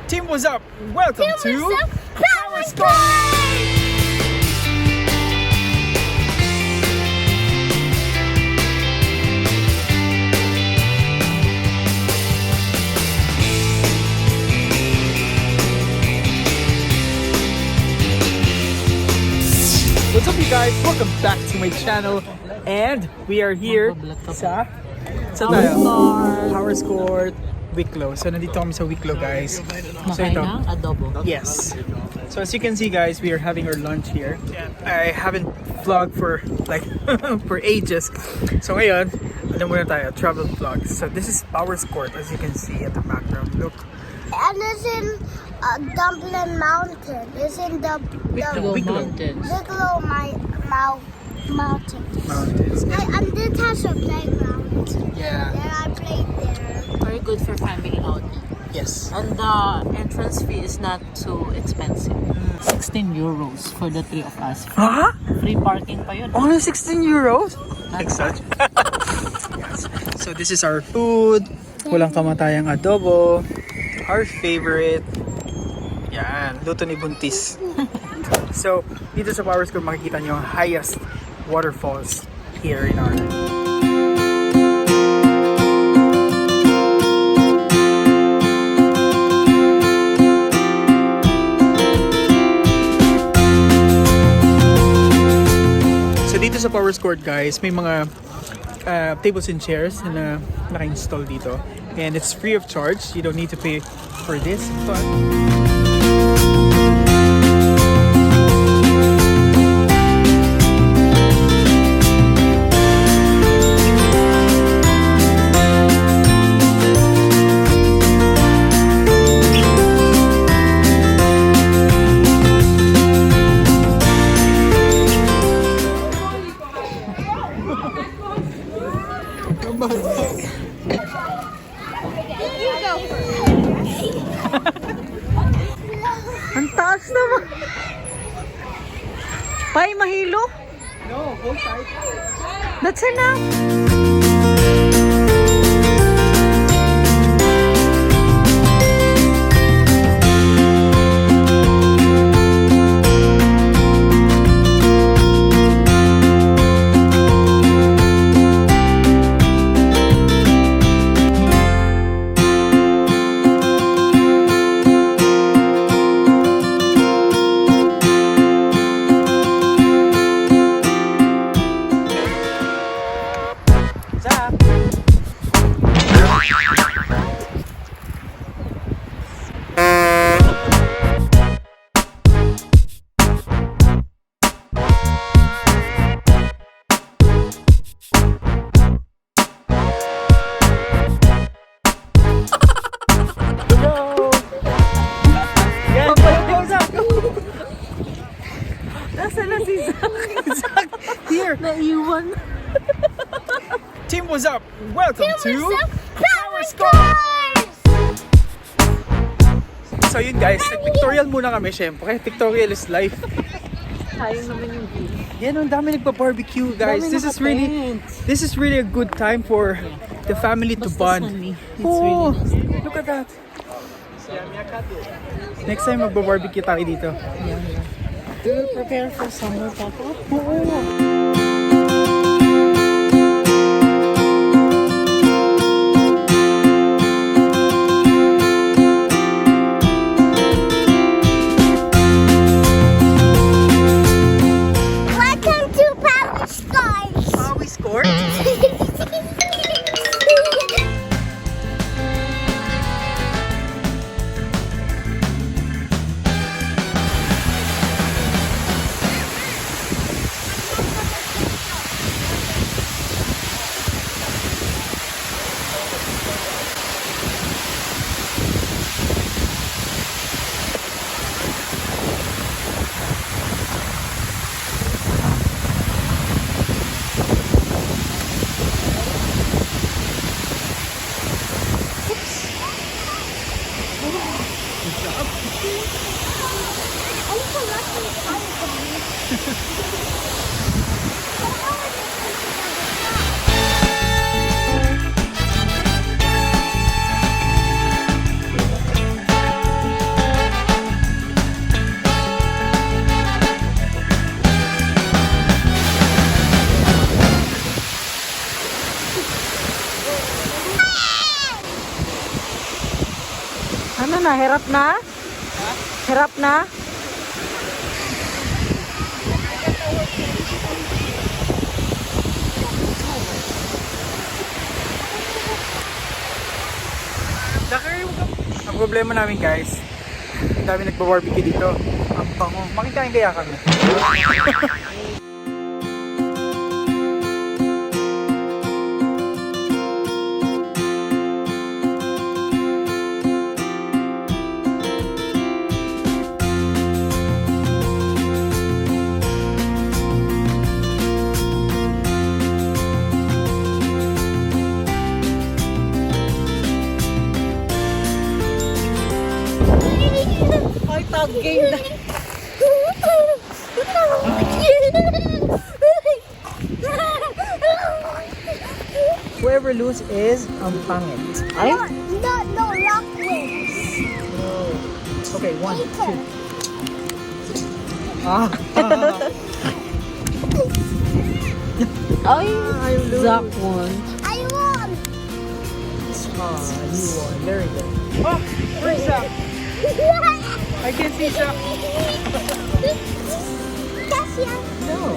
Team, what's up? Welcome to POWERSCOURT! What's up you guys? Welcome back to my channel and we are here sa Powerscourt Wicklow. So nandito kami sa Wicklow guys. So ito, adobo. yes. So as you can see guys, we are having our lunch here. I haven't vlogged for like for ages. So ngayon, ano muna tayo, travel vlog. So this is Powerscourt as you can see at the background. Look. And it's in Dublin Mountain. It's in the Wicklow Mountains. Wicklow Mountains. Mountains. And this has a playground. Yeah. And I played there. Very good for family outing. Yes. And the entrance fee is not too expensive. 16 euros for the three of us. Huh? Free parking pa yun. Only 16 euros? Like such. Yes. So this is our food. Walang kamatayang adobo. Our favorite. Yan, luto ni Buntis. So, dito sa Powerscourt makikita nyo ang highest waterfalls here in Ireland. So dito sa Powerscourt guys, may mga tables and chairs na naka-install dito. And it's free of charge. You don't need to pay for this. But ang taas naman. Pai, mahilo? No, hold tight. That's enough. Nasaan na si Zach? Here. Naiwan. Team, what's up? Welcome to POWERSCOURT! So yun guys, pictorial muna kami syempre. Pictorial is life. Sayang naman yung view. Yan, ang dami nagpa-barbecue guys. This is really a good time for the family to bond. It's Oh, really nice. look at that. Next time magba-barbecue tayo dito. Do you prepare for summer, Papa? Oo. Welcome to POWERSCOURT! Powerscourt? Ano na, hirap na? Hirap na? Ang problema namin guys, ang dami nagpa-barbecue dito. Ang bango. Makikain kaya kami. Ay, tag game na. Whoever lose is ang pangit. Ay? No, luck wins. Okay, 1, 2. Ay, Zach won. I won. You won. There you go. Oh, where's Zach? I can't see Zach. Cassia. No.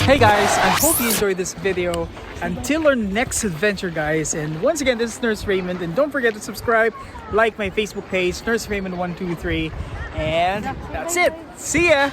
Hey guys, I hope you enjoyed this video. Until our next adventure guys, and once again this is Nurse Raymond, and don't forget to subscribe, like my Facebook page, Nurse Raymond 123, and that's it. See ya!